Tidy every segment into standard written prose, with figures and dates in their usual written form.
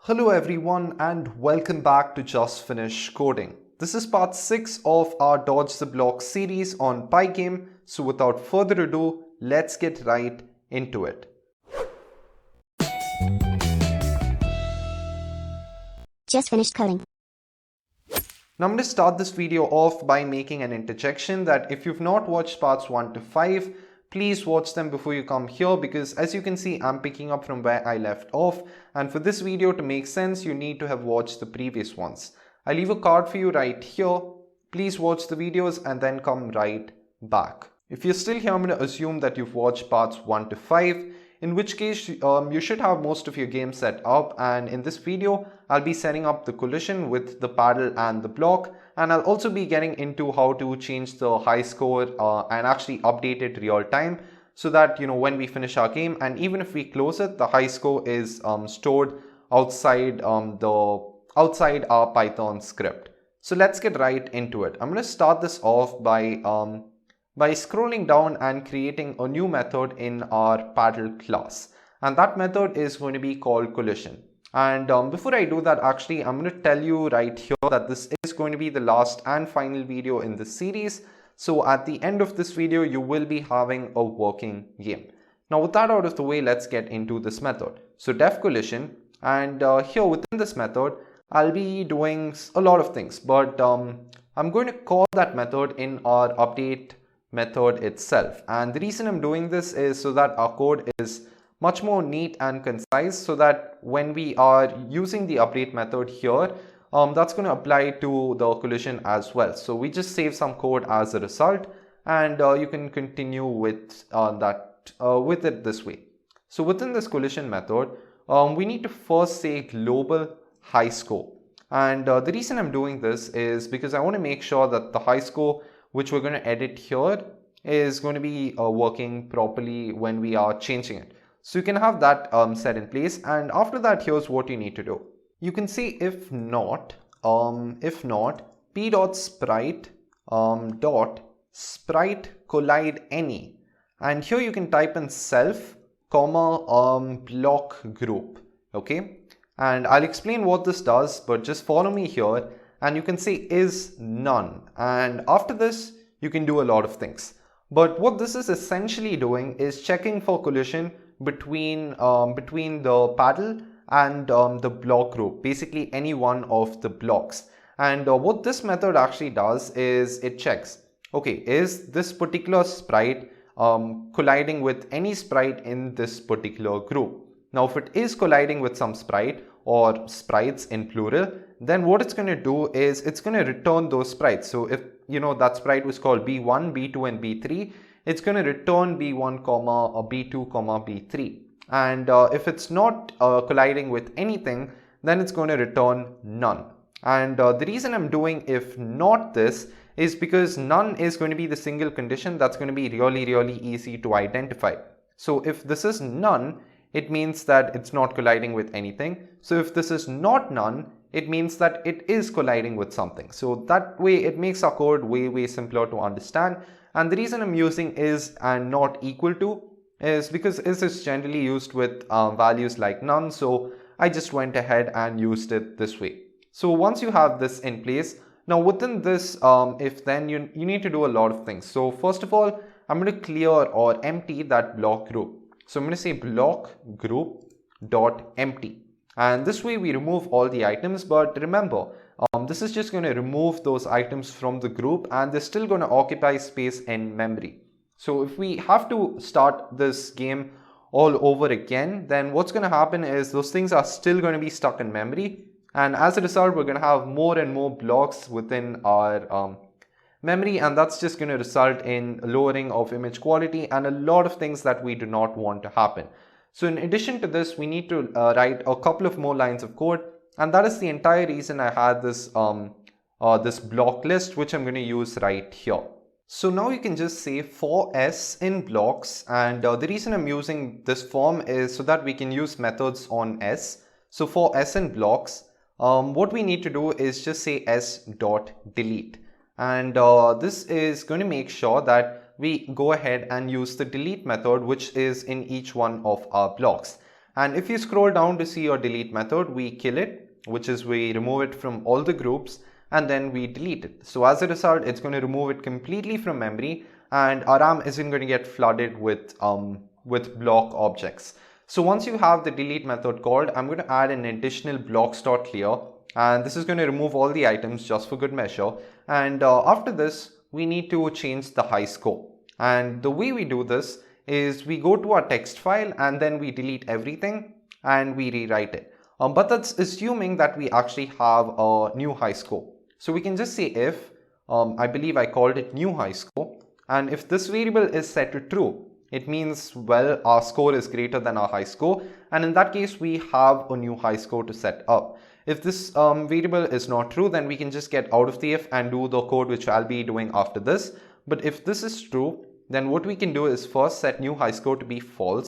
Hello everyone and welcome back to Just Finish Coding. This is part 6 of our Dodge the Block series on Pygame. So without further ado, let's get right into it. Just finished coding. Now I'm going to start this video off by making an interjection that if you've not watched parts 1 to 5, please watch them before you come here, because as you can see, I'm picking up from where I left off, and for this video to make sense, you need to have watched the previous ones. I leave a card for you right here. Please watch the videos and then come right back. If you're still here, I'm going to assume that you've watched parts 1 to 5, in which case you should have most of your game set up, and in this video I'll be setting up the collision with the paddle and the block, and I'll also be getting into how to change the high score and actually update it real time, so that when we finish our game and even if we close it, the high score is stored outside our Python script. So let's get right into it. I'm going to start this off by scrolling down and creating a new method in our paddle class, and that method is going to be called collision. And before I do that, actually I'm going to tell you right here that this is going to be the last and final video in this series. So at the end of this video you will be having a working game. Now with that out of the way, let's get into this method. So def collision, and here within this method I'll be doing a lot of things, but I'm going to call that method in our update method itself. And the reason I'm doing this is so that our code is much more neat and concise, so that when we are using the update method here, that's going to apply to the collision as well. So we just save some code as a result, and you can continue with with it this way. So within this collision method, we need to first say global high score, and the reason I'm doing this is because I want to make sure that the high score which we're going to edit here is going to be working properly when we are changing it. So you can have that set in place, and after that, here's what you need to do. You can say if not p.sprite dot sprite collide any, and here you can type in self comma block group. Okay, and I'll explain what this does, but just follow me here. And you can say is none, and after this you can do a lot of things. But what this is essentially doing is checking for collision between the paddle and the block group, basically any one of the blocks. And what this method actually does is it checks, okay, is this particular sprite colliding with any sprite in this particular group. Now if it is colliding with some sprite or sprites in plural, then what it's going to do is it's going to return those sprites. So if that sprite was called B1, B2 and B3, it's going to return B1, B2, B3. And if it's not colliding with anything, then it's going to return none. And the reason I'm doing if not this is because none is going to be the single condition that's going to be really easy to identify. So if this is none, it means that it's not colliding with anything. So if this is not none, it means that it is colliding with something. So that way it makes our code way simpler to understand. And the reason I'm using is and not equal to is because is generally used with values like none. So I just went ahead and used it this way. So once you have this in place, now within this if then you need to do a lot of things. So first of all, I'm going to clear or empty that block group. So I'm going to say block group dot empty, and this way we remove all the items. But remember, this is just going to remove those items from the group, and they're still going to occupy space in memory. So if we have to start this game all over again, then what's going to happen is those things are still going to be stuck in memory, and as a result we're going to have more and more blocks within our memory, and that's just going to result in lowering of image quality and a lot of things that we do not want to happen. So in addition to this, we need to write a couple of more lines of code, and that is the entire reason I had this this block list, which I'm going to use right here. So now you can just say for s in blocks, and the reason I'm using this form is so that we can use methods on s. So for s in blocks, what we need to do is just say s dot delete. And this is going to make sure that we go ahead and use the delete method, which is in each one of our blocks. And if you scroll down to see your delete method, we kill it, which is we remove it from all the groups and then we delete it. So as a result, it's going to remove it completely from memory and our RAM isn't going to get flooded with block objects. So once you have the delete method called, I'm going to add an additional blocks.clear, and this is going to remove all the items just for good measure. And after this, we need to change the high score. And the way we do this is we go to our text file and then we delete everything and we rewrite it. But that's assuming that we actually have a new high score. So we can just say if, I believe I called it new high score, and if this variable is set to true, it means, well, our score is greater than our high score, and in that case we have a new high score to set up. If this variable is not true, then we can just get out of the if and do the code which I'll be doing after this. But if this is true, then what we can do is first set new high score to be false.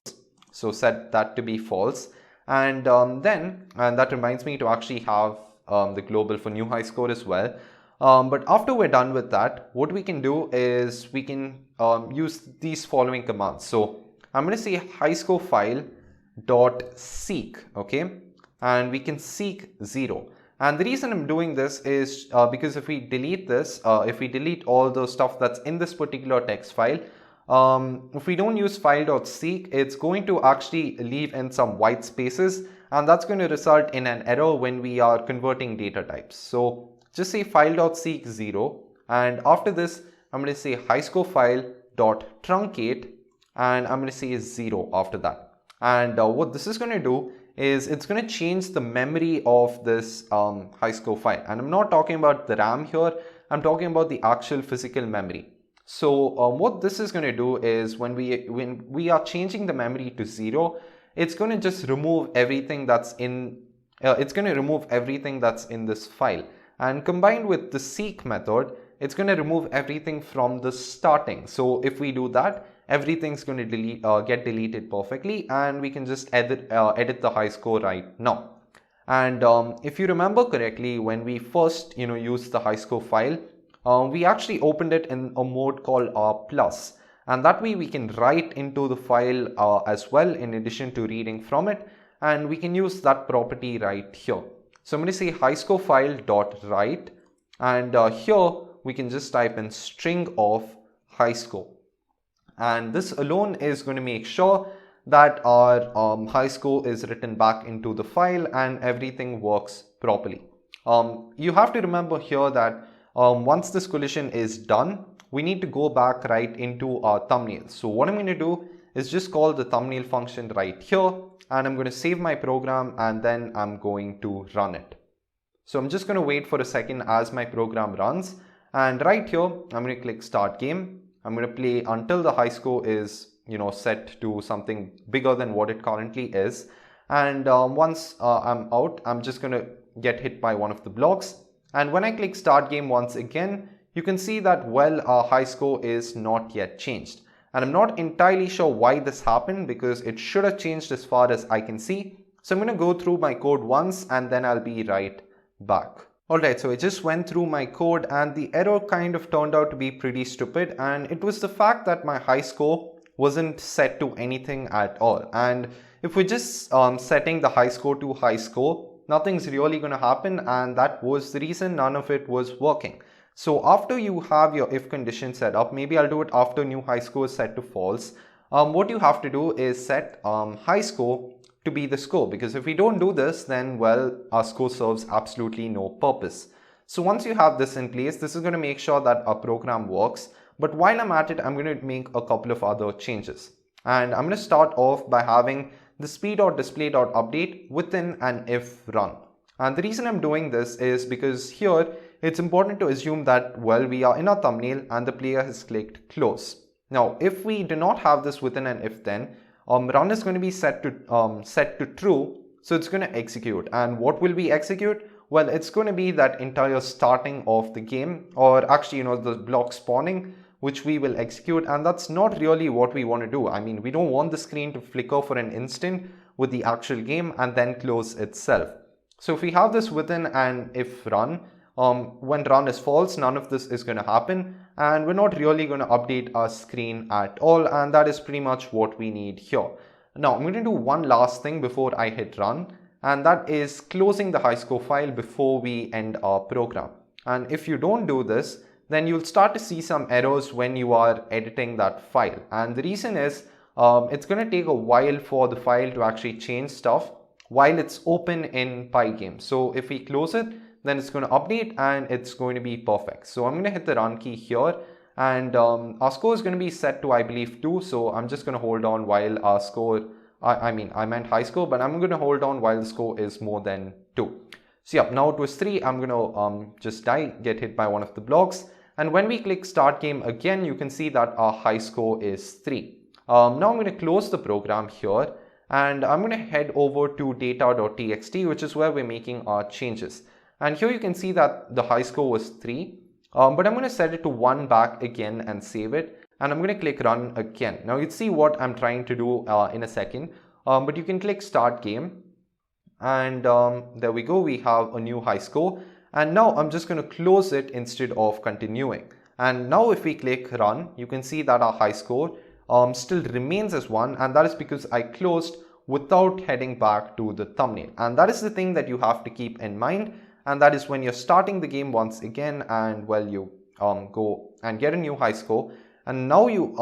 So set that to be false, and that reminds me to actually have the global for new high score as well. But after we're done with that, what we can do is we can use these following commands. So I'm going to say high score file dot seek, okay, and we can seek 0. And the reason I'm doing this is because if we delete this, if we delete all the stuff that's in this particular text file, if we don't use file.seek, it's going to actually leave in some white spaces, and that's going to result in an error when we are converting data types. So just say file.seek 0, and after this I'm going to say high score file dot truncate, and I'm going to say 0 after that. And what this is going to do is it's going to change the memory of this high score file, and I'm not talking about the RAM here, I'm talking about the actual physical memory. So what this is going to do is when we are changing the memory to 0, it's going to just remove everything that's in this file, and combined with the seek method, it's going to remove everything from the starting. So if we do that, everything's going to get deleted perfectly, and we can just edit the high score right now. And if you remember correctly, when we first used the high score file, we actually opened it in a mode called plus, and that way we can write into the file as well, in addition to reading from it, and we can use that property right here. So I'm going to say high score file dot write, and here we can just type in string of high score, and this alone is going to make sure that our high score is written back into the file and everything works properly. You have to remember here that once this collision is done, we need to go back right into our thumbnail. So what I'm going to do is just call the thumbnail function right here, and I'm going to save my program and then I'm going to run it. So I'm just going to wait for a second as my program runs, and right here I'm going to click start game. I'm going to play until the high score is set to something bigger than what it currently is, and once I'm out, I'm just going to get hit by one of the blocks. And when I click start game once again, you can see that, well, our high score is not yet changed. And I'm not entirely sure why this happened, because it should have changed as far as I can see. So I'm going to go through my code once and then I'll be right back. Alright, so I just went through my code and the error kind of turned out to be pretty stupid, and it was the fact that my high score wasn't set to anything at all. And if we're just setting the high score to high score, nothing's really going to happen, and that was the reason none of it was working. So after you have your if condition set up, maybe I'll do it after new high score is set to false, what you have to do is set high score to be the score, because if we don't do this, then, well, our score serves absolutely no purpose. So once you have this in place, this is going to make sure that our program works. But while I'm at it, I'm going to make a couple of other changes, and I'm going to start off by having the speed.display.update within an if run. And the reason I'm doing this is because here it's important to assume that, well, we are in our thumbnail and the player has clicked close. Now, if we do not have this within an if, then run is going to be set to true, so it's going to execute. And what will we execute? Well, it's going to be that entire starting of the game, or actually, the block spawning, which we will execute, and that's not really what we want to do. I mean, we don't want the screen to flicker for an instant with the actual game and then close itself. So if we have this within an if run, when run is false, none of this is going to happen, and we're not really going to update our screen at all, and that is pretty much what we need here. Now I'm going to do one last thing before I hit run, and that is closing the high score file before we end our program. And if you don't do this, then you'll start to see some errors when you are editing that file. And the reason is it's going to take a while for the file to actually change stuff while it's open in Pygame. So if we close it, then it's going to update and it's going to be perfect. So I'm going to hit the run key here, and our score is going to be set to, I believe, 2. So I'm just going to hold on while our score, I meant high score, but I'm going to hold on while the score is more than 2. So yeah, now it was 3. I'm going to just die, get hit by one of the blocks. And when we click start game again, you can see that our high score is 3. Now I'm going to close the program here, and I'm going to head over to data.txt, which is where we're making our changes. And here you can see that the high score was 3. But I'm going to set it to 1 back again and save it. And I'm going to click run again. Now you'll see what I'm trying to do in a second. But you can click start game. And there we go. We have a new high score. And now I'm just going to close it instead of continuing. And now if we click run, you can see that our high score still remains as 1. And that is because I closed without heading back to the thumbnail. And that is the thing that you have to keep in mind. And that is when you're starting the game once again, and well, you go and get a new high score, and now you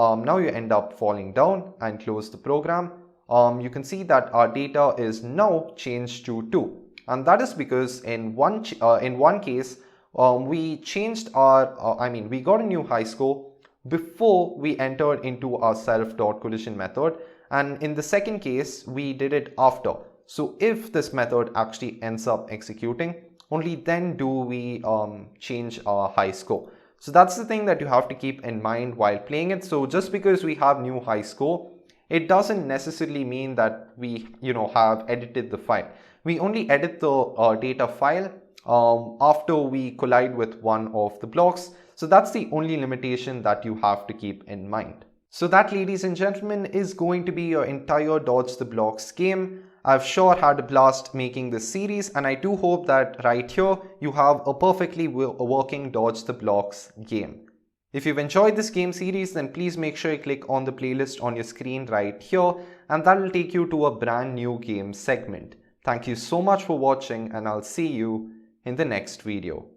end up falling down and close the program. You can see that our data is now changed to 2, and that is because in one case we changed our we got a new high score before we entered into our self.collision method, and in the second case we did it after. So if this method actually ends up executing, only then do we change our high score. So that's the thing that you have to keep in mind while playing it. So just because we have new high score, it doesn't necessarily mean that we have edited the file. We only edit the data file after we collide with one of the blocks. So that's the only limitation that you have to keep in mind. So that, ladies and gentlemen, is going to be your entire Dodge the Blocks game. I've sure had a blast making this series, and I do hope that right here you have a perfectly working Dodge the Blocks game. If you've enjoyed this game series, then please make sure you click on the playlist on your screen right here, and that will take you to a brand new game segment. Thank you so much for watching, and I'll see you in the next video.